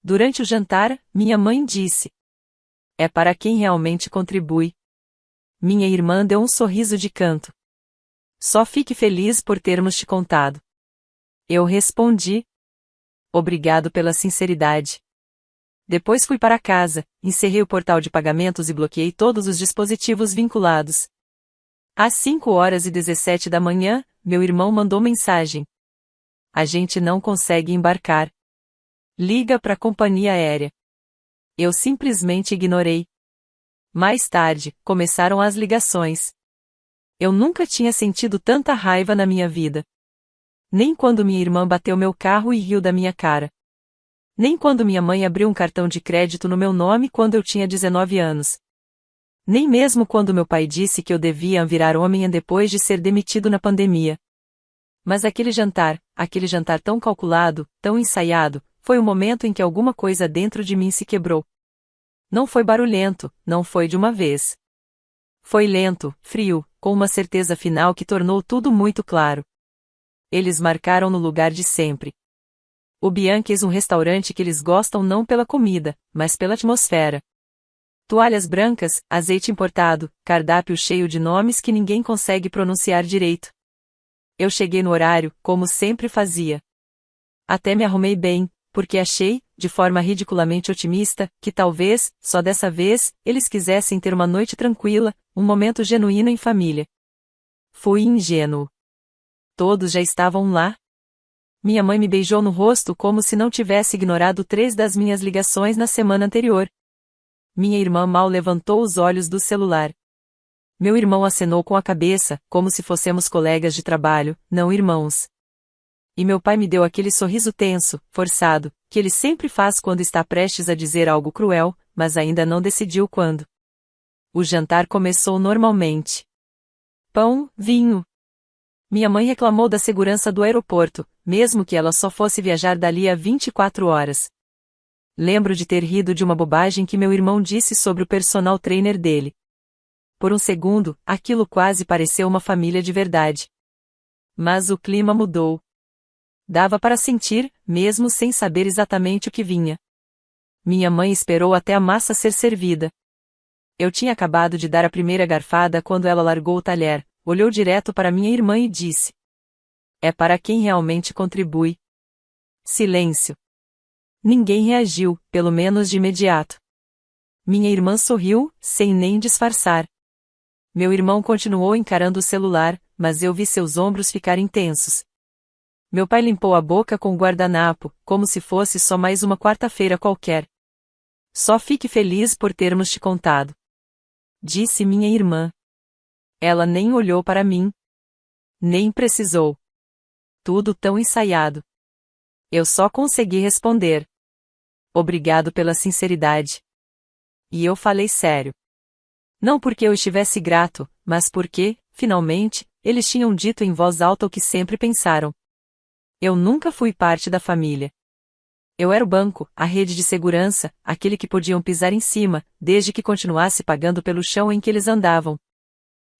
Durante o jantar, minha mãe disse: "É para quem realmente contribui." Minha irmã deu um sorriso de canto. "Só fique feliz por termos te contado." Eu respondi: "Obrigado pela sinceridade." Depois fui para casa, encerrei o portal de pagamentos e bloqueei todos os dispositivos vinculados. Às 5h17 da manhã, meu irmão mandou mensagem: "A gente não consegue embarcar. Liga para a companhia aérea." Eu simplesmente ignorei. Mais tarde, começaram as ligações. Eu nunca tinha sentido tanta raiva na minha vida. Nem quando minha irmã bateu meu carro e riu da minha cara. Nem quando minha mãe abriu um cartão de crédito no meu nome quando eu tinha 19 anos. Nem mesmo quando meu pai disse que eu devia virar homem depois de ser demitido na pandemia. Mas aquele jantar tão calculado, tão ensaiado, foi o momento em que alguma coisa dentro de mim se quebrou. Não foi barulhento, não foi de uma vez. Foi lento, frio, com uma certeza final que tornou tudo muito claro. Eles marcaram no lugar de sempre. O Bianchi's, um restaurante que eles gostam não pela comida, mas pela atmosfera. Toalhas brancas, azeite importado, cardápio cheio de nomes que ninguém consegue pronunciar direito. Eu cheguei no horário, como sempre fazia. Até me arrumei bem, porque achei, de forma ridiculamente otimista, que talvez, só dessa vez, eles quisessem ter uma noite tranquila, um momento genuíno em família. Fui ingênuo. Todos já estavam lá. Minha mãe me beijou no rosto como se não tivesse ignorado 3 das minhas ligações na semana anterior. Minha irmã mal levantou os olhos do celular. Meu irmão acenou com a cabeça, como se fôssemos colegas de trabalho, não irmãos. E meu pai me deu aquele sorriso tenso, forçado, que ele sempre faz quando está prestes a dizer algo cruel, mas ainda não decidiu quando. O jantar começou normalmente. Pão, vinho. Minha mãe reclamou da segurança do aeroporto, mesmo que ela só fosse viajar dali a 24 horas. Lembro de ter rido de uma bobagem que meu irmão disse sobre o personal trainer dele. Por um segundo, aquilo quase pareceu uma família de verdade. Mas o clima mudou. Dava para sentir, mesmo sem saber exatamente o que vinha. Minha mãe esperou até a massa ser servida. Eu tinha acabado de dar a primeira garfada quando ela largou o talher, olhou direto para minha irmã e disse: "É para quem realmente contribui." Silêncio. Ninguém reagiu, pelo menos de imediato. Minha irmã sorriu, sem nem disfarçar. Meu irmão continuou encarando o celular, mas eu vi seus ombros ficarem tensos. Meu pai limpou a boca com o guardanapo, como se fosse só mais uma quarta-feira qualquer. "Só fique feliz por termos te contado," disse minha irmã. Ela nem olhou para mim. Nem precisou. Tudo tão ensaiado. Eu só consegui responder: "Obrigado pela sinceridade." E eu falei sério. Não porque eu estivesse grato, mas porque, finalmente, eles tinham dito em voz alta o que sempre pensaram. Eu nunca fui parte da família. Eu era o banco, a rede de segurança, aquele que podiam pisar em cima, desde que continuasse pagando pelo chão em que eles andavam.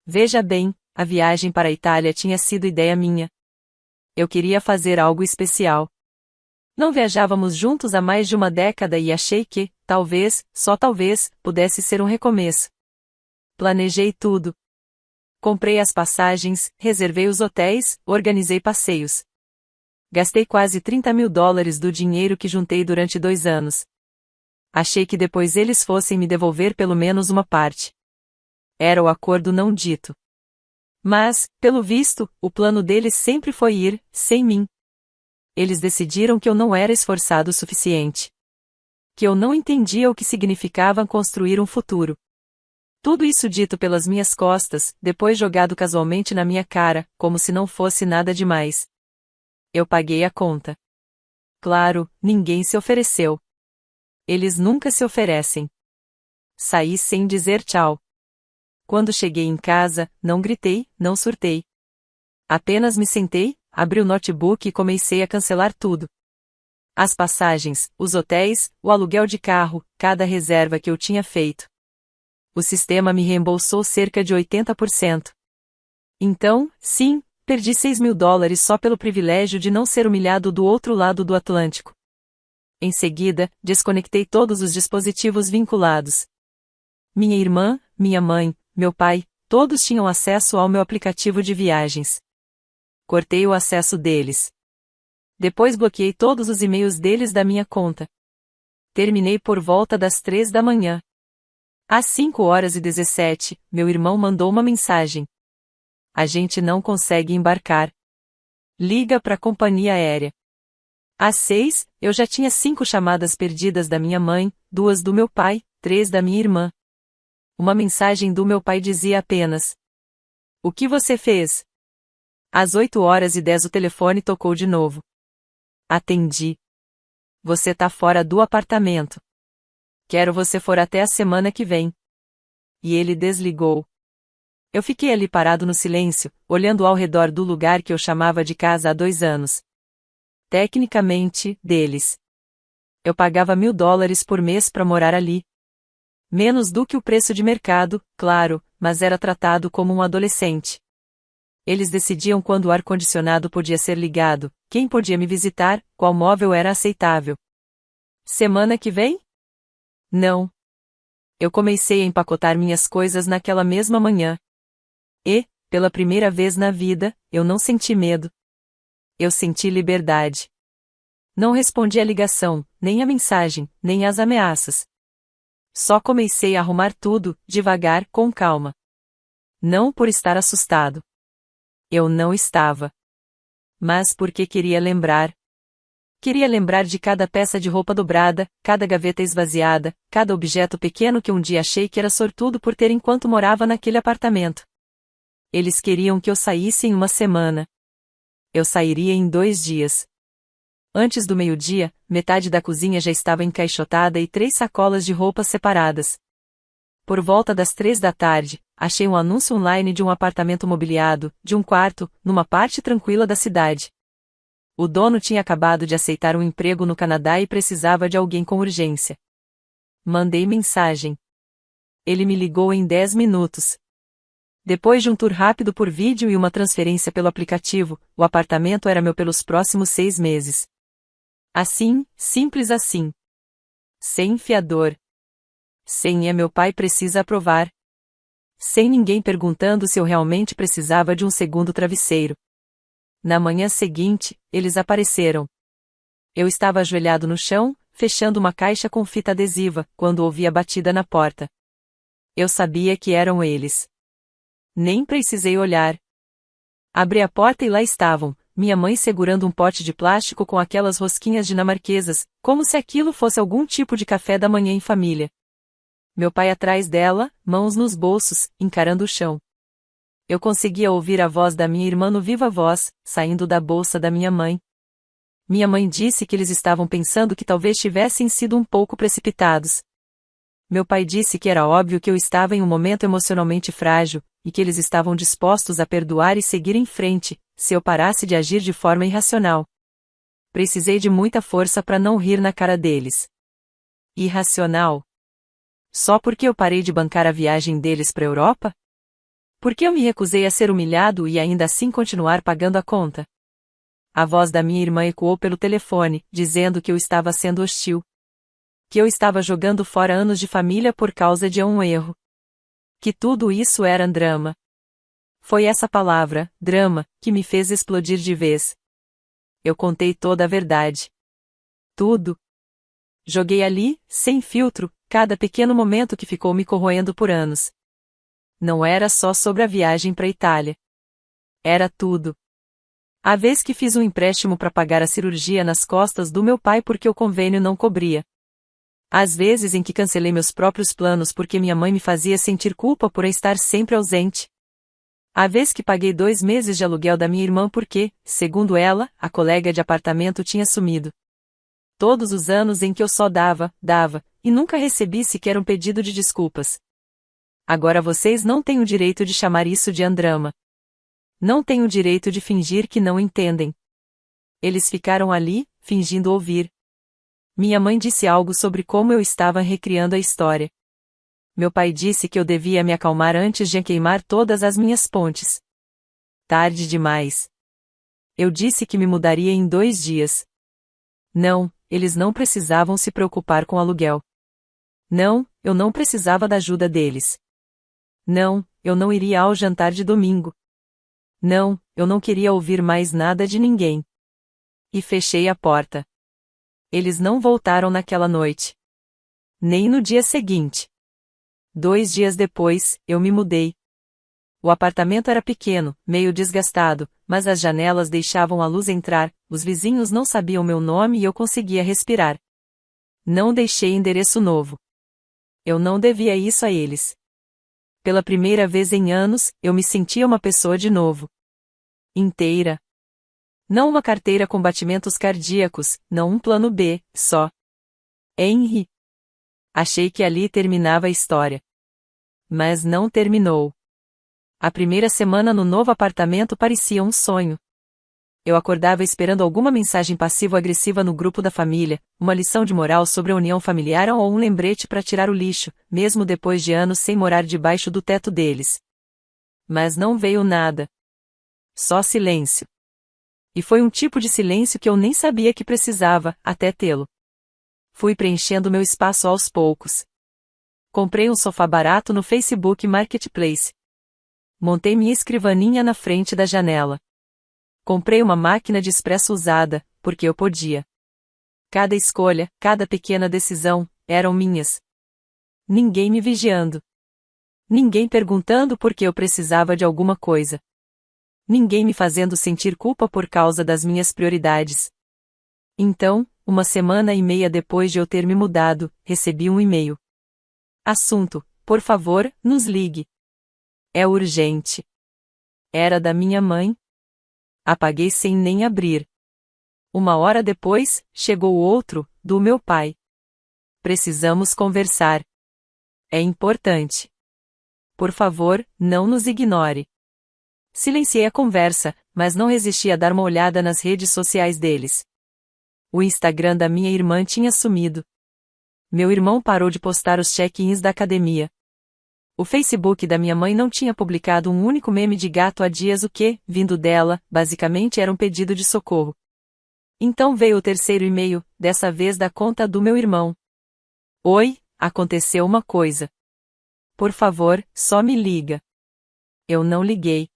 Veja bem, a viagem para a Itália tinha sido ideia minha. Eu queria fazer algo especial. Não viajávamos juntos há mais de uma década e achei que, talvez, só talvez, pudesse ser um recomeço. Planejei tudo. Comprei as passagens, reservei os hotéis, organizei passeios. Gastei quase $30.000 do dinheiro que juntei durante 2 anos. Achei que depois eles fossem me devolver pelo menos uma parte. Era o acordo não dito. Mas, pelo visto, o plano deles sempre foi ir, sem mim. Eles decidiram que eu não era esforçado o suficiente. Que eu não entendia o que significava construir um futuro. Tudo isso dito pelas minhas costas, depois jogado casualmente na minha cara, como se não fosse nada demais. Eu paguei a conta. Claro, ninguém se ofereceu. Eles nunca se oferecem. Saí sem dizer tchau. Quando cheguei em casa, não gritei, não surtei. Apenas me sentei, abri o notebook e comecei a cancelar tudo. As passagens, os hotéis, o aluguel de carro, cada reserva que eu tinha feito. O sistema me reembolsou cerca de 80%. Então, sim, perdi $6.000 só pelo privilégio de não ser humilhado do outro lado do Atlântico. Em seguida, desconectei todos os dispositivos vinculados. Minha irmã, minha mãe, meu pai, todos tinham acesso ao meu aplicativo de viagens. Cortei o acesso deles. Depois bloqueei todos os e-mails deles da minha conta. Terminei por volta das 3 da manhã. Às 5h17, meu irmão mandou uma mensagem. A gente não consegue embarcar. Liga para a companhia aérea. Às 6, eu já tinha 5 chamadas perdidas da minha mãe, 2 do meu pai, 3 da minha irmã. Uma mensagem do meu pai dizia apenas: "O que você fez?" Às 8h10 o telefone tocou de novo. Atendi. "Você tá fora do apartamento. Quero você for até a semana que vem." E ele desligou. Eu fiquei ali parado no silêncio, olhando ao redor do lugar que eu chamava de casa há 2 anos. Tecnicamente, deles. Eu pagava $1.000 por mês para morar ali. Menos do que o preço de mercado, claro, mas era tratado como um adolescente. Eles decidiam quando o ar-condicionado podia ser ligado, quem podia me visitar, qual móvel era aceitável. Semana que vem? Não. Eu comecei a empacotar minhas coisas naquela mesma manhã. E, pela primeira vez na vida, eu não senti medo. Eu senti liberdade. Não respondi à ligação, nem à mensagem, nem às ameaças. Só comecei a arrumar tudo, devagar, com calma. Não por estar assustado. Eu não estava. Mas porque queria lembrar. Queria lembrar de cada peça de roupa dobrada, cada gaveta esvaziada, cada objeto pequeno que um dia achei que era sortudo por ter enquanto morava naquele apartamento. Eles queriam que eu saísse em uma semana. Eu sairia em 2 dias. Antes do meio-dia, metade da cozinha já estava encaixotada e 3 sacolas de roupas separadas. Por volta das 3 da tarde, achei um anúncio online de um apartamento mobiliado, de um quarto, numa parte tranquila da cidade. O dono tinha acabado de aceitar um emprego no Canadá e precisava de alguém com urgência. Mandei mensagem. Ele me ligou em 10 minutos. Depois de um tour rápido por vídeo e uma transferência pelo aplicativo, o apartamento era meu pelos próximos 6 meses. Assim, simples assim. Sem fiador. Sem meu pai precisa aprovar. Sem ninguém perguntando se eu realmente precisava de um segundo travesseiro. Na manhã seguinte, eles apareceram. Eu estava ajoelhado no chão, fechando uma caixa com fita adesiva, quando ouvi a batida na porta. Eu sabia que eram eles. Nem precisei olhar. Abri a porta e lá estavam, minha mãe segurando um pote de plástico com aquelas rosquinhas dinamarquesas, como se aquilo fosse algum tipo de café da manhã em família. Meu pai atrás dela, mãos nos bolsos, encarando o chão. Eu conseguia ouvir a voz da minha irmã no viva voz, saindo da bolsa da minha mãe. Minha mãe disse que eles estavam pensando que talvez tivessem sido um pouco precipitados. Meu pai disse que era óbvio que eu estava em um momento emocionalmente frágil, e que eles estavam dispostos a perdoar e seguir em frente, se eu parasse de agir de forma irracional. Precisei de muita força para não rir na cara deles. Irracional? Só porque eu parei de bancar a viagem deles para a Europa? Porque eu me recusei a ser humilhado e ainda assim continuar pagando a conta? A voz da minha irmã ecoou pelo telefone, dizendo que eu estava sendo hostil. Que eu estava jogando fora anos de família por causa de um erro. Que tudo isso era drama. Foi essa palavra, drama, que me fez explodir de vez. Eu contei toda a verdade. Tudo. Joguei ali, sem filtro, cada pequeno momento que ficou me corroendo por anos. Não era só sobre a viagem para a Itália. Era tudo. A vez que fiz um empréstimo para pagar a cirurgia nas costas do meu pai porque o convênio não cobria. Às vezes em que cancelei meus próprios planos porque minha mãe me fazia sentir culpa por estar sempre ausente. A vez que paguei 2 meses de aluguel da minha irmã porque, segundo ela, a colega de apartamento tinha sumido. Todos os anos em que eu só dava, e nunca recebi sequer um pedido de desculpas. Agora vocês não têm o direito de chamar isso de drama. Não têm o direito de fingir que não entendem. Eles ficaram ali, fingindo ouvir. Minha mãe disse algo sobre como eu estava recriando a história. Meu pai disse que eu devia me acalmar antes de queimar todas as minhas pontes. Tarde demais. Eu disse que me mudaria em 2 dias. Não, eles não precisavam se preocupar com aluguel. Não, eu não precisava da ajuda deles. Não, eu não iria ao jantar de domingo. Não, eu não queria ouvir mais nada de ninguém. E fechei a porta. Eles não voltaram naquela noite. Nem no dia seguinte. 2 dias depois, eu me mudei. O apartamento era pequeno, meio desgastado, mas as janelas deixavam a luz entrar, os vizinhos não sabiam meu nome e eu conseguia respirar. Não deixei endereço novo. Eu não devia isso a eles. Pela primeira vez em anos, eu me sentia uma pessoa de novo. Inteira. Não uma carteira com batimentos cardíacos, não um plano B, só. Henry. Achei que ali terminava a história. Mas não terminou. A primeira semana no novo apartamento parecia um sonho. Eu acordava esperando alguma mensagem passivo-agressiva no grupo da família, uma lição de moral sobre a união familiar ou um lembrete para tirar o lixo, mesmo depois de anos sem morar debaixo do teto deles. Mas não veio nada. Só silêncio. E foi um tipo de silêncio que eu nem sabia que precisava, até tê-lo. Fui preenchendo meu espaço aos poucos. Comprei um sofá barato no Facebook Marketplace. Montei minha escrivaninha na frente da janela. Comprei uma máquina de expresso usada, porque eu podia. Cada escolha, cada pequena decisão, eram minhas. Ninguém me vigiando. Ninguém perguntando por que eu precisava de alguma coisa. Ninguém me fazendo sentir culpa por causa das minhas prioridades. Então, 1,5 semanas depois de eu ter me mudado, recebi um e-mail. Assunto: por favor, nos ligue. É urgente. Era da minha mãe. Apaguei sem nem abrir. 1 hora depois, chegou outro, do meu pai. Precisamos conversar. É importante. Por favor, não nos ignore. Silenciei a conversa, mas não resisti a dar uma olhada nas redes sociais deles. O Instagram da minha irmã tinha sumido. Meu irmão parou de postar os check-ins da academia. O Facebook da minha mãe não tinha publicado um único meme de gato há dias, o que, vindo dela, basicamente era um pedido de socorro. Então veio o terceiro e-mail, dessa vez da conta do meu irmão. Oi, aconteceu uma coisa. Por favor, só me liga. Eu não liguei.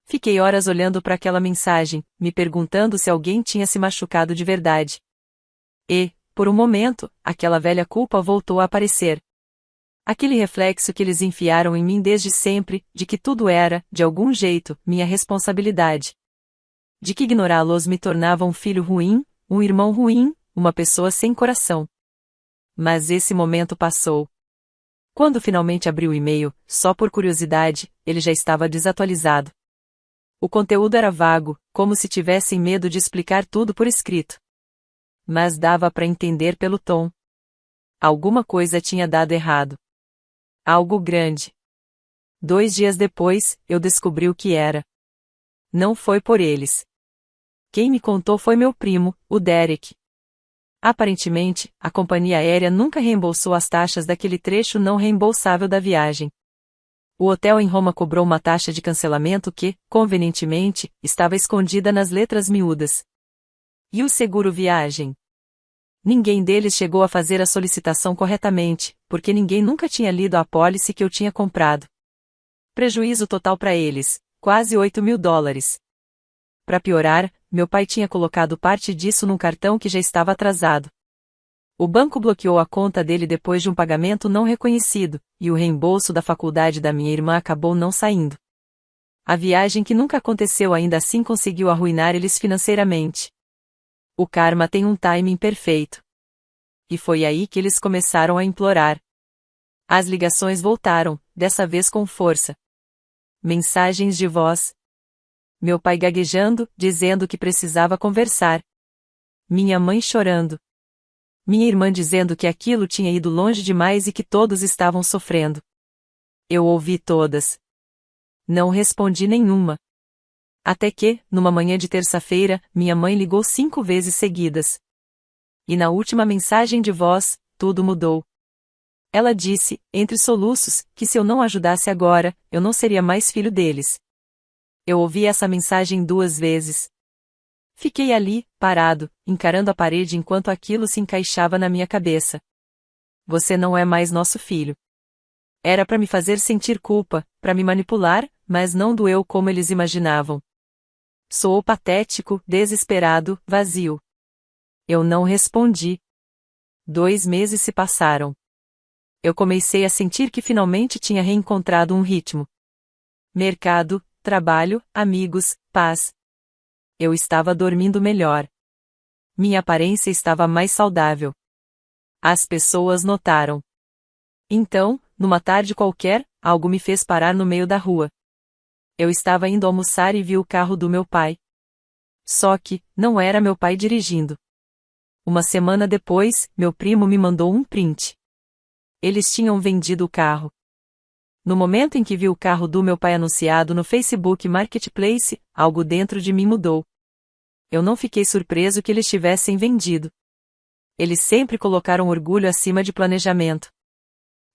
Fiquei horas olhando para aquela mensagem, me perguntando se alguém tinha se machucado de verdade. E, por um momento, aquela velha culpa voltou a aparecer. Aquele reflexo que eles enfiaram em mim desde sempre, de que tudo era, de algum jeito, minha responsabilidade. De que ignorá-los me tornava um filho ruim, um irmão ruim, uma pessoa sem coração. Mas esse momento passou. Quando finalmente abri o e-mail, só por curiosidade, ele já estava desatualizado. O conteúdo era vago, como se tivessem medo de explicar tudo por escrito. Mas dava para entender pelo tom. Alguma coisa tinha dado errado. Algo grande. 2 dias depois, eu descobri o que era. Não foi por eles. Quem me contou foi meu primo, o Derek. Aparentemente, a companhia aérea nunca reembolsou as taxas daquele trecho não reembolsável da viagem. O hotel em Roma cobrou uma taxa de cancelamento que, convenientemente, estava escondida nas letras miúdas. E o seguro viagem? Ninguém deles chegou a fazer a solicitação corretamente, porque ninguém nunca tinha lido a apólice que eu tinha comprado. Prejuízo total para eles, quase $8.000. Para piorar, meu pai tinha colocado parte disso num cartão que já estava atrasado. O banco bloqueou a conta dele depois de um pagamento não reconhecido, e o reembolso da faculdade da minha irmã acabou não saindo. A viagem que nunca aconteceu ainda assim conseguiu arruinar eles financeiramente. O karma tem um timing perfeito. E foi aí que eles começaram a implorar. As ligações voltaram, dessa vez com força. Mensagens de voz. Meu pai gaguejando, dizendo que precisava conversar. Minha mãe chorando. Minha irmã dizendo que aquilo tinha ido longe demais e que todos estavam sofrendo. Eu ouvi todas. Não respondi nenhuma. Até que, numa manhã de terça-feira, minha mãe ligou 5 vezes seguidas. E na última mensagem de voz, tudo mudou. Ela disse, entre soluços, que se eu não ajudasse agora, eu não seria mais filho deles. Eu ouvi essa mensagem 2 vezes. Fiquei ali, parado, encarando a parede enquanto aquilo se encaixava na minha cabeça. Você não é mais nosso filho. Era para me fazer sentir culpa, para me manipular, mas não doeu como eles imaginavam. Soou patético, desesperado, vazio. Eu não respondi. 2 meses se passaram. Eu comecei a sentir que finalmente tinha reencontrado um ritmo. Mercado, trabalho, amigos, paz. Eu estava dormindo melhor. Minha aparência estava mais saudável. As pessoas notaram. Então, numa tarde qualquer, algo me fez parar no meio da rua. Eu estava indo almoçar e vi o carro do meu pai. Só que, não era meu pai dirigindo. Uma semana depois, meu primo me mandou um print. Eles tinham vendido o carro. No momento em que vi o carro do meu pai anunciado no Facebook Marketplace, algo dentro de mim mudou. Eu não fiquei surpreso que eles tivessem vendido. Eles sempre colocaram orgulho acima de planejamento.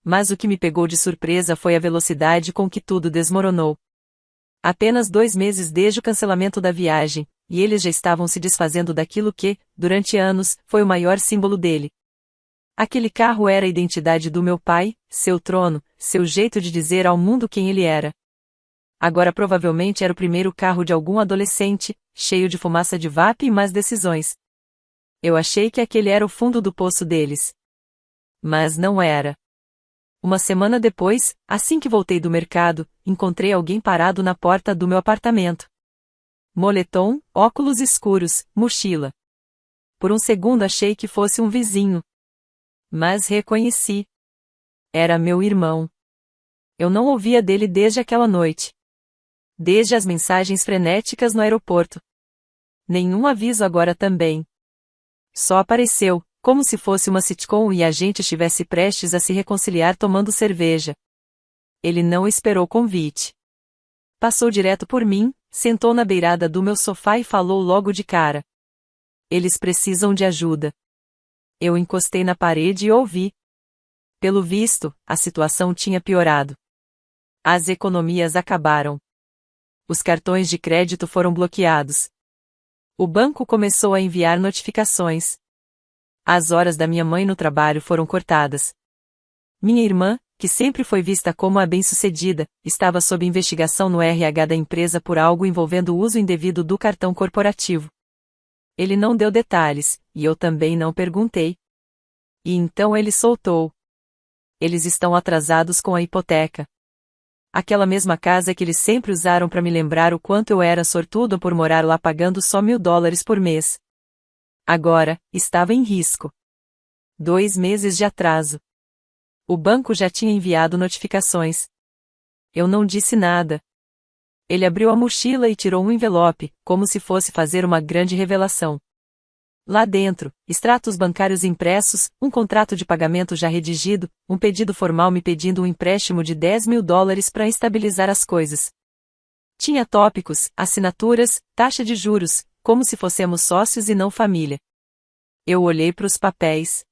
Mas o que me pegou de surpresa foi a velocidade com que tudo desmoronou. Apenas 2 meses desde o cancelamento da viagem, e eles já estavam se desfazendo daquilo que, durante anos, foi o maior símbolo dele. Aquele carro era a identidade do meu pai, seu trono, seu jeito de dizer ao mundo quem ele era. Agora provavelmente era o primeiro carro de algum adolescente, cheio de fumaça de vape e más decisões. Eu achei que aquele era o fundo do poço deles. Mas não era. Uma semana depois, assim que voltei do mercado, encontrei alguém parado na porta do meu apartamento. Moletom, óculos escuros, mochila. Por um segundo achei que fosse um vizinho. Mas reconheci. Era meu irmão. Eu não ouvia dele desde aquela noite. Desde as mensagens frenéticas no aeroporto. Nenhum aviso agora também. Só apareceu, como se fosse uma sitcom e a gente estivesse prestes a se reconciliar tomando cerveja. Ele não esperou convite. Passou direto por mim, sentou na beirada do meu sofá e falou logo de cara. Eles precisam de ajuda. Eu encostei na parede e ouvi. Pelo visto, a situação tinha piorado. As economias acabaram. Os cartões de crédito foram bloqueados. O banco começou a enviar notificações. As horas da minha mãe no trabalho foram cortadas. Minha irmã, que sempre foi vista como a bem-sucedida, estava sob investigação no RH da empresa por algo envolvendo o uso indevido do cartão corporativo. Ele não deu detalhes, e eu também não perguntei. E então ele soltou. Eles estão atrasados com a hipoteca. Aquela mesma casa que eles sempre usaram para me lembrar o quanto eu era sortudo por morar lá pagando só $1.000 por mês. Agora, estava em risco. 2 meses de atraso. O banco já tinha enviado notificações. Eu não disse nada. Ele abriu a mochila e tirou um envelope, como se fosse fazer uma grande revelação. Lá dentro, extratos bancários impressos, um contrato de pagamento já redigido, um pedido formal me pedindo um empréstimo de $10.000 para estabilizar as coisas. Tinha tópicos, assinaturas, taxa de juros, como se fossemos sócios e não família. Eu olhei para os papéis.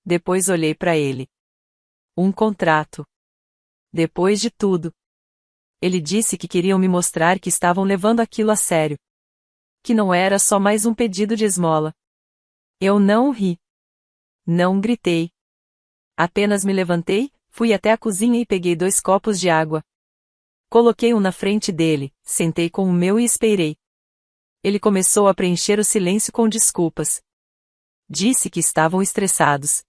Depois olhei para ele. Um contrato. Depois de tudo. Ele disse que queriam me mostrar que estavam levando aquilo a sério. Que não era só mais um pedido de esmola. Eu não ri. Não gritei. Apenas me levantei, fui até a cozinha e peguei 2 copos de água. Coloquei um na frente dele, sentei com o meu e esperei. Ele começou a preencher o silêncio com desculpas. Disse que estavam estressados.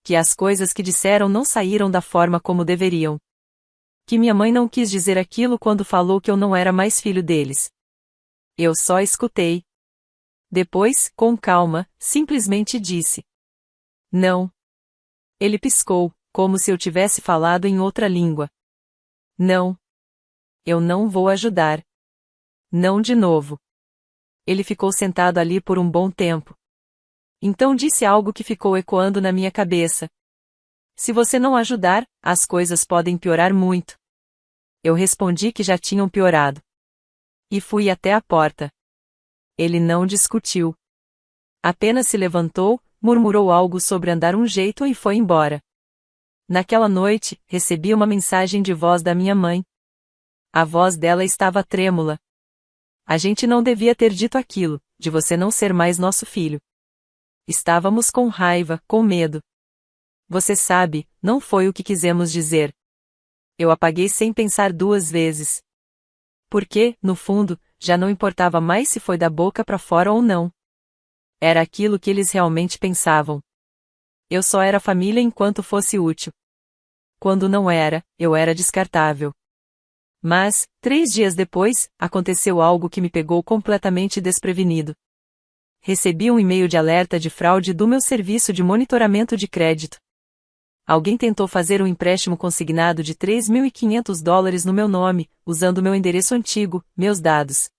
Que as coisas que disseram não saíram da forma como deveriam. Que minha mãe não quis dizer aquilo quando falou que eu não era mais filho deles. Eu só escutei. Depois, com calma, simplesmente disse: não. Ele piscou, como se eu tivesse falado em outra língua. Não. Eu não vou ajudar. Não de novo. Ele ficou sentado ali por um bom tempo. Então disse algo que ficou ecoando na minha cabeça. Se você não ajudar, as coisas podem piorar muito. Eu respondi que já tinham piorado. E fui até a porta. Ele não discutiu. Apenas se levantou, murmurou algo sobre andar um jeito e foi embora. Naquela noite, recebi uma mensagem de voz da minha mãe. A voz dela estava trêmula. A gente não devia ter dito aquilo. de você não ser mais nosso filho. Estávamos com raiva, com medo. Você sabe, não foi o que quisemos dizer. Eu apaguei sem pensar duas vezes. Porque, no fundo, já não importava mais se foi da boca para fora ou não. Era aquilo que eles realmente pensavam. Eu só era família enquanto fosse útil. Quando não era, eu era descartável. Mas, 3 dias depois, aconteceu algo que me pegou completamente desprevenido. Recebi um e-mail de alerta de fraude do meu serviço de monitoramento de crédito. Alguém tentou fazer um empréstimo consignado de $3.500 no meu nome, usando meu endereço antigo, meus dados.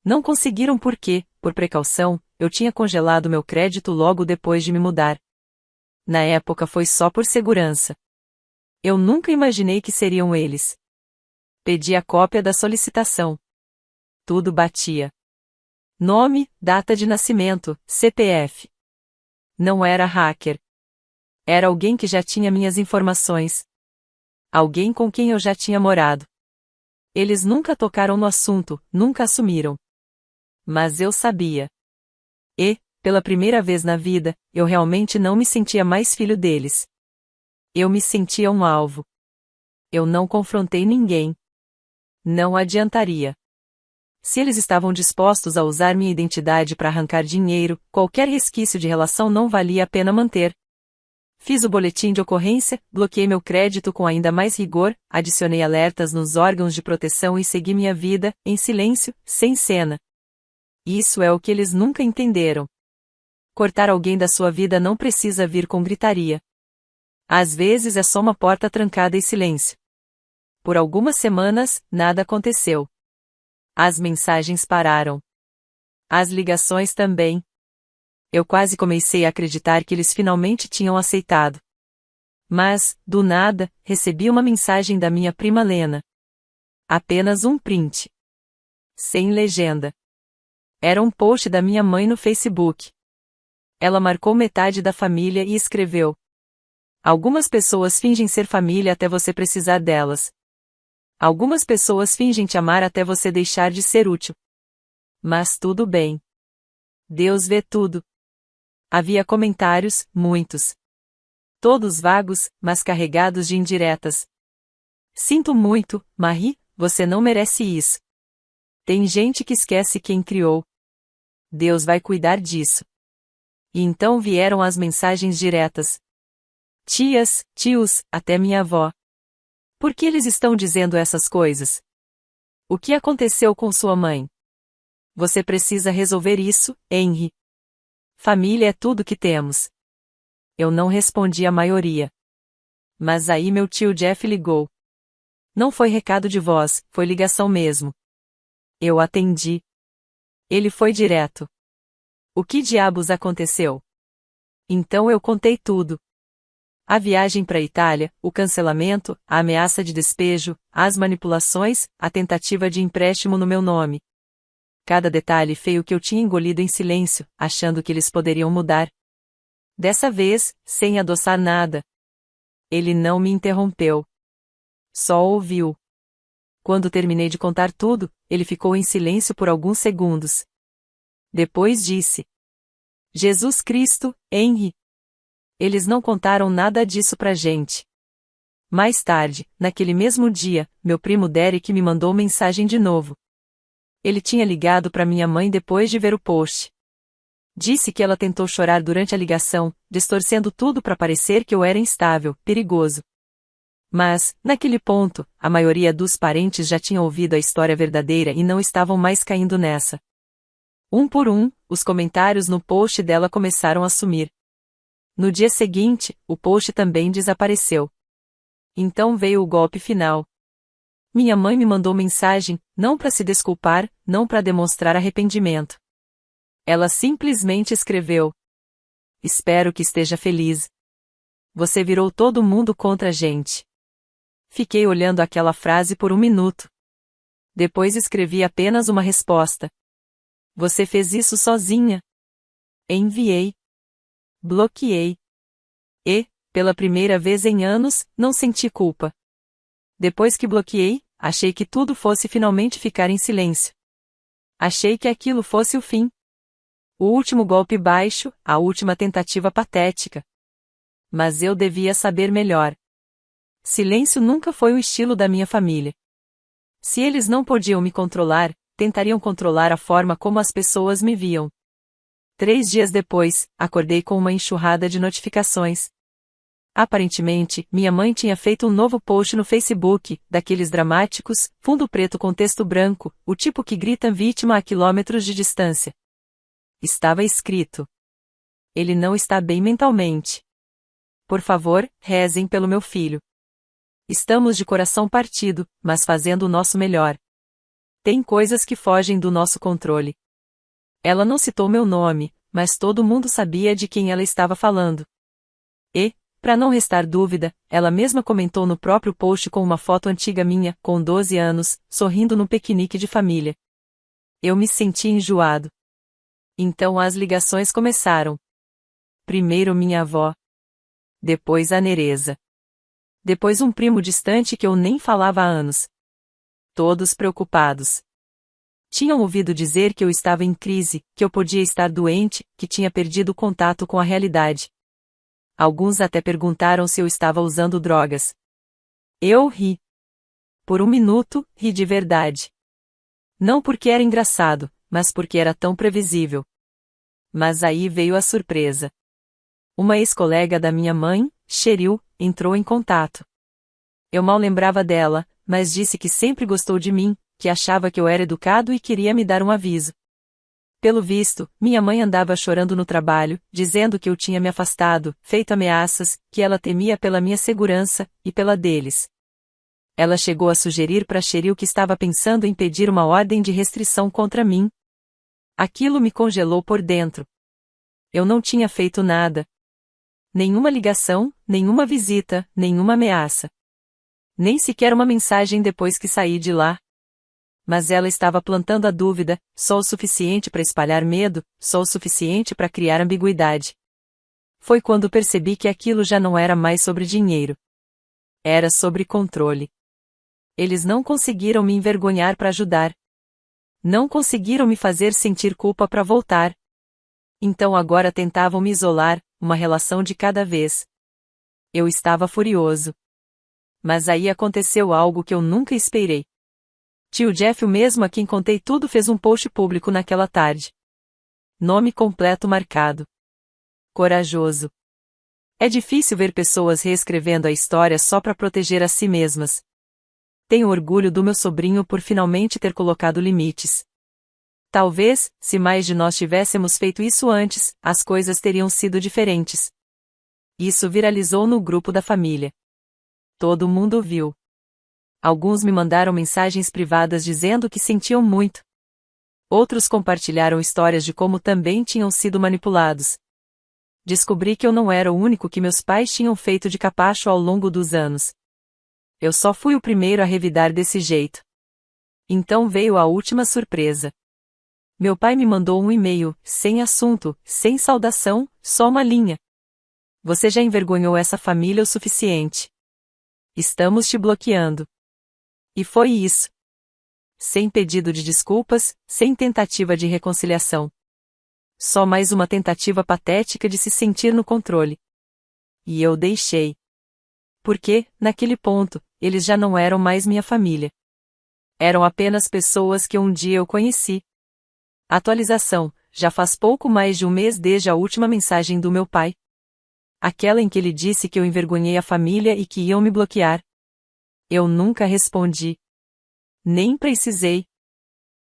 Não conseguiram porque, por precaução, eu tinha congelado meu crédito logo depois de me mudar. Na época foi só por segurança. Eu nunca imaginei que seriam eles. Pedi a cópia da solicitação. Tudo batia. Nome, data de nascimento, CPF. Não era hacker. Era alguém que já tinha minhas informações. Alguém com quem eu já tinha morado. Eles nunca tocaram no assunto, nunca assumiram. Mas eu sabia. E, pela primeira vez na vida, eu realmente não me sentia mais filho deles. Eu me sentia um alvo. Eu não confrontei ninguém. Não adiantaria. Se eles estavam dispostos a usar minha identidade para arrancar dinheiro, qualquer resquício de relação não valia a pena manter. Fiz o boletim de ocorrência, bloqueei meu crédito com ainda mais rigor, adicionei alertas nos órgãos de proteção e segui minha vida, em silêncio, sem cena. Isso é o que eles nunca entenderam. Cortar alguém da sua vida não precisa vir com gritaria. Às vezes é só uma porta trancada e silêncio. Por algumas semanas, nada aconteceu. As mensagens pararam. As ligações também. Eu quase comecei a acreditar que eles finalmente tinham aceitado. Mas, do nada, recebi uma mensagem da minha prima Lena. Apenas um print. Sem legenda. Era um post da minha mãe no Facebook. Ela marcou metade da família e escreveu: algumas pessoas fingem ser família até você precisar delas. Algumas pessoas fingem te amar até você deixar de ser útil. Mas tudo bem. Deus vê tudo. Havia comentários, muitos. Todos vagos, mas carregados de indiretas. Sinto muito, Marie, você não merece isso. Tem gente que esquece quem criou. Deus vai cuidar disso. E então vieram as mensagens diretas. Tias, tios, até minha avó. Por que eles estão dizendo essas coisas? O que aconteceu com sua mãe? Você precisa resolver isso, Henry. Família é tudo que temos. Eu não respondi a maioria. Mas aí meu tio Jeff ligou. Não foi recado de voz, foi ligação mesmo. Eu atendi. Ele foi direto. O que diabos aconteceu? Então eu contei tudo. A viagem para a Itália, o cancelamento, a ameaça de despejo, as manipulações, a tentativa de empréstimo no meu nome. Cada detalhe feio que eu tinha engolido em silêncio, achando que eles poderiam mudar. Dessa vez, sem adoçar nada. Ele não me interrompeu. Só ouviu. Quando terminei de contar tudo, ele ficou em silêncio por alguns segundos. Depois disse: Jesus Cristo, Henry. Eles não contaram nada disso pra gente. Mais tarde, naquele mesmo dia, meu primo Derek me mandou mensagem de novo. Ele tinha ligado para minha mãe depois de ver o post. Disse que ela tentou chorar durante a ligação, distorcendo tudo para parecer que eu era instável, perigoso. Mas, naquele ponto, a maioria dos parentes já tinha ouvido a história verdadeira e não estavam mais caindo nessa. Um por um, os comentários no post dela começaram a sumir. No dia seguinte, o post também desapareceu. Então veio o golpe final. Minha mãe me mandou mensagem, não para se desculpar, não para demonstrar arrependimento. Ela simplesmente escreveu: espero que esteja feliz. Você virou todo mundo contra a gente. Fiquei olhando aquela frase por um minuto. Depois escrevi apenas uma resposta. Você fez isso sozinha. Enviei. Bloqueei. E, pela primeira vez em anos, não senti culpa. Depois que bloqueei, achei que tudo fosse finalmente ficar em silêncio. Achei que aquilo fosse o fim. O último golpe baixo, a última tentativa patética. Mas eu devia saber melhor. Silêncio nunca foi o estilo da minha família. Se eles não podiam me controlar, tentariam controlar a forma como as pessoas me viam. 3 dias depois, acordei com uma enxurrada de notificações. Aparentemente, minha mãe tinha feito um novo post no Facebook, daqueles dramáticos, fundo preto com texto branco, o tipo que grita vítima a quilômetros de distância. Estava escrito: ele não está bem mentalmente. Por favor, rezem pelo meu filho. Estamos de coração partido, mas fazendo o nosso melhor. Tem coisas que fogem do nosso controle. Ela não citou meu nome, mas todo mundo sabia de quem ela estava falando. E, para não restar dúvida, ela mesma comentou no próprio post com uma foto antiga minha, com 12 anos, sorrindo num piquenique de família. Eu me senti enjoado. Então as ligações começaram. Primeiro minha avó. Depois a Nereza. Depois um primo distante que eu nem falava há anos. Todos preocupados. Tinham ouvido dizer que eu estava em crise, que eu podia estar doente, que tinha perdido o contato com a realidade. Alguns até perguntaram se eu estava usando drogas. Eu ri. Por um minuto, ri de verdade. Não porque era engraçado, mas porque era tão previsível. Mas aí veio a surpresa. Uma ex-colega da minha mãe, Cheryl, entrou em contato. Eu mal lembrava dela, mas disse que sempre gostou de mim, que achava que eu era educado e queria me dar um aviso. Pelo visto, minha mãe andava chorando no trabalho, dizendo que eu tinha me afastado, feito ameaças, que ela temia pela minha segurança, e pela deles. Ela chegou a sugerir para Cheryl que estava pensando em pedir uma ordem de restrição contra mim. Aquilo me congelou por dentro. Eu não tinha feito nada. Nenhuma ligação, nenhuma visita, nenhuma ameaça. Nem sequer uma mensagem depois que saí de lá. Mas ela estava plantando a dúvida, só o suficiente para espalhar medo, só o suficiente para criar ambiguidade. Foi quando percebi que aquilo já não era mais sobre dinheiro. Era sobre controle. Eles não conseguiram me envergonhar para ajudar. Não conseguiram me fazer sentir culpa para voltar. Então agora tentavam me isolar, uma relação de cada vez. Eu estava furioso. Mas aí aconteceu algo que eu nunca esperei. Tio Jeff, o mesmo a quem contei tudo, fez um post público naquela tarde. Nome completo marcado. Corajoso. É difícil ver pessoas reescrevendo a história só para proteger a si mesmas. Tenho orgulho do meu sobrinho por finalmente ter colocado limites. Talvez, se mais de nós tivéssemos feito isso antes, as coisas teriam sido diferentes. Isso viralizou no grupo da família. Todo mundo viu. Alguns me mandaram mensagens privadas dizendo que sentiam muito. Outros compartilharam histórias de como também tinham sido manipulados. Descobri que eu não era o único que meus pais tinham feito de capacho ao longo dos anos. Eu só fui o primeiro a revidar desse jeito. Então veio a última surpresa. Meu pai me mandou um e-mail, sem assunto, sem saudação, só uma linha. Você já envergonhou essa família o suficiente. Estamos te bloqueando. E foi isso. Sem pedido de desculpas, sem tentativa de reconciliação. Só mais uma tentativa patética de se sentir no controle. E eu deixei. Porque, naquele ponto, eles já não eram mais minha família. Eram apenas pessoas que um dia eu conheci. Atualização: já faz pouco mais de um mês desde a última mensagem do meu pai. Aquela em que ele disse que eu envergonhei a família e que iam me bloquear. Eu nunca respondi. Nem precisei.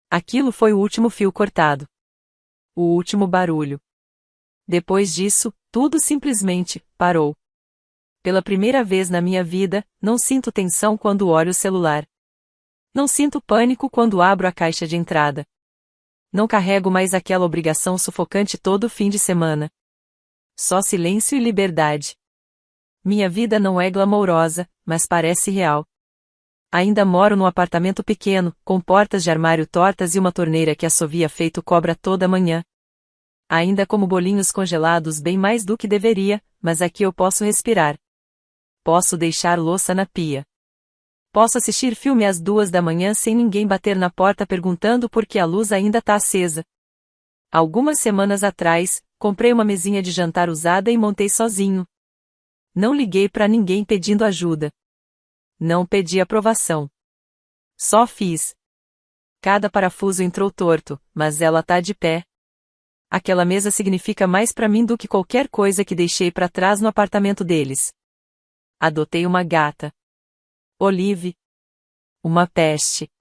Aquilo foi o último fio cortado. O último barulho. Depois disso, tudo simplesmente parou. Pela primeira vez na minha vida, não sinto tensão quando olho o celular. Não sinto pânico quando abro a caixa de entrada. Não carrego mais aquela obrigação sufocante todo fim de semana. Só silêncio e liberdade. Minha vida não é glamourosa, mas parece real. Ainda moro num apartamento pequeno, com portas de armário tortas e uma torneira que assovia feito cobra toda manhã. Ainda como bolinhos congelados bem mais do que deveria, mas aqui eu posso respirar. Posso deixar louça na pia. Posso assistir filme às 2 da manhã sem ninguém bater na porta perguntando por que a luz ainda está acesa. Algumas semanas atrás, comprei uma mesinha de jantar usada e montei sozinho. Não liguei para ninguém pedindo ajuda. Não pedi aprovação. Só fiz. Cada parafuso entrou torto, mas ela tá de pé. Aquela mesa significa mais para mim do que qualquer coisa que deixei para trás no apartamento deles. Adotei uma gata. Olive. Uma peste.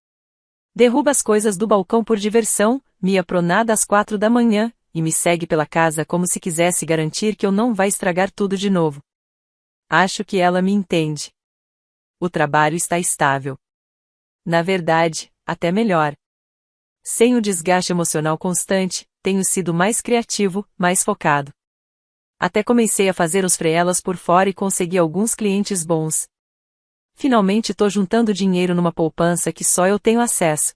Derruba as coisas do balcão por diversão, me apronada às 4 da manhã, e me segue pela casa como se quisesse garantir que eu não vai estragar tudo de novo. Acho que ela me entende. O trabalho está estável. Na verdade, até melhor. Sem o desgaste emocional constante, tenho sido mais criativo, mais focado. Até comecei a fazer os freelas por fora e consegui alguns clientes bons. Finalmente tô juntando dinheiro numa poupança que só eu tenho acesso.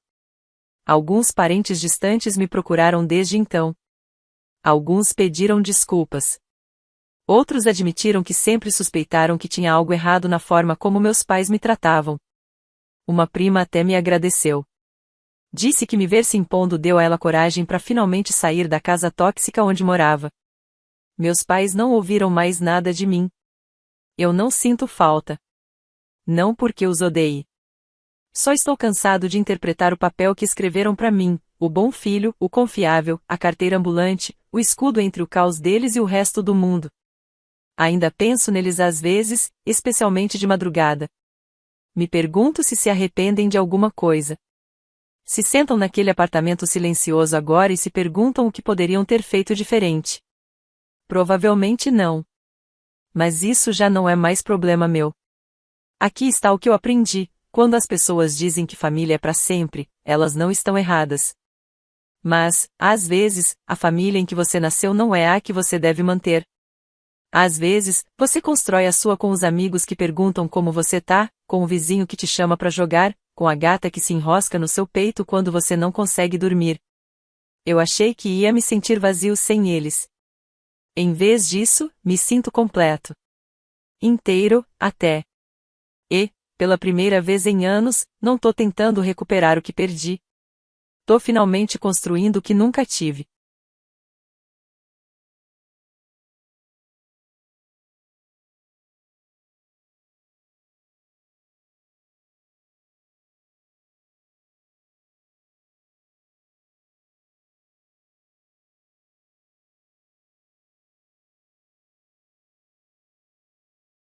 Alguns parentes distantes me procuraram desde então. Alguns pediram desculpas. Outros admitiram que sempre suspeitaram que tinha algo errado na forma como meus pais me tratavam. Uma prima até me agradeceu. Disse que me ver se impondo deu a ela coragem para finalmente sair da casa tóxica onde morava. Meus pais não ouviram mais nada de mim. Eu não sinto falta. Não porque os odeie. Só estou cansado de interpretar o papel que escreveram para mim, o bom filho, o confiável, a carteira ambulante, o escudo entre o caos deles e o resto do mundo. Ainda penso neles às vezes, especialmente de madrugada. Me pergunto se arrependem de alguma coisa. Se sentam naquele apartamento silencioso agora e se perguntam o que poderiam ter feito diferente. Provavelmente não. Mas isso já não é mais problema meu. Aqui está o que eu aprendi: quando as pessoas dizem que família é para sempre, elas não estão erradas. Mas, às vezes, a família em que você nasceu não é a que você deve manter. Às vezes, você constrói a sua com os amigos que perguntam como você tá, com o vizinho que te chama para jogar, com a gata que se enrosca no seu peito quando você não consegue dormir. Eu achei que ia me sentir vazio sem eles. Em vez disso, me sinto completo. Inteiro, até. E, pela primeira vez em anos, não tô tentando recuperar o que perdi. Tô finalmente construindo o que nunca tive.